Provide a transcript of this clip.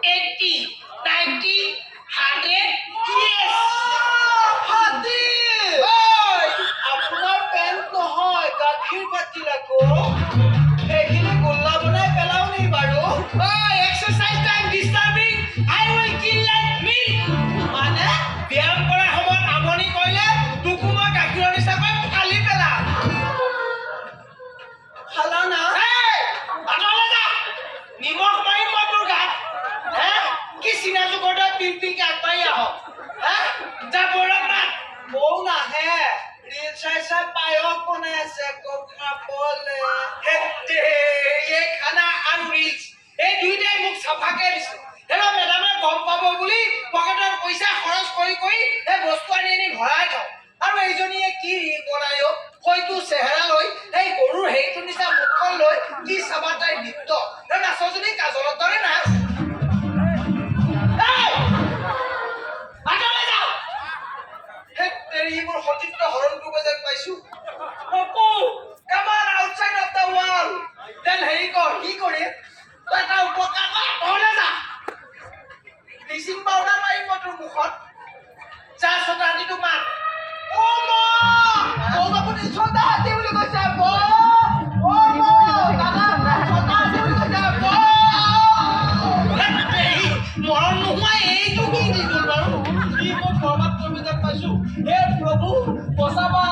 80, 90, 100, yes! হাতী Oi! আপোনাৰ pant নহয় গাখীৰ পাতিল আকৌ সেইখিনি গোল্লা বনাই পেলাও নি বাৰু Oi, exercise time disturbing, I will kill like me! মানে ব্যায়াম কৰাৰ সময়ত আমনি কৰিলে তোকো মই গাখীৰৰ নিচাকৈ ফালি পেলাম। খালা না এই, আঁতৰলৈ যা। নিমখ মাৰিম মই তোৰ গাত। হে? কি চিনা জোকৰ দৰে পিং পিংকে আগবাঢ়ি আহ। হে? যা বৌৰক মাত। বৌ নাহে ৰিল চাই চাই পায়স বনাই আছে আকৌ খাবলে হেত তেৰি, এই খানা আৰু ৰিলছ, এই দুইটাই মোক চাফাকে দিছে। হেৰৌ মেডামে গম পাব বুলি পকেটৰ পইচা খৰচ কৰি কৰি এই বস্তু আনি আনি ভৰাই থওঁ। আৰু এইজনীয়ে কি ৰিল বনাই অ'? হয়তো চেহেৰা লৈ এই গৰুৰ হেৰিটো নিচিনা মুখখন লৈ কি চাবা তাইৰ নৃত্য। এই নাচৰ যদি কাজলৰ দৰে নাচ। এই, আঁতৰলৈ যাওঁ। হেত তেৰি, মোৰ সতীৰ্থ হৰণটো যেন পাইছো। Apu, come on outside of the wall. Then হেৰি কৰ, কি কৰিম? তই এটা উপকাৰ কৰ, আঁতৰলৈ যা। ব্লিচিং পাউডাৰ মাৰিম মই তোৰ মুখত। যা ছটা হাতীটো মাত। অ' মা! বৌ আপুনি ছটা হাতী বুলি কৈছে বৌ অ বৌ দাদা ছটা হাতী বুলি কৈছে বৌ হেত তেৰি, মৰণ নোহোৱা এইটো কি দি গ'ল বাৰু? ই মোক বৰবাদ কৰিব যেন পাইছো হে প্ৰভু বচাবা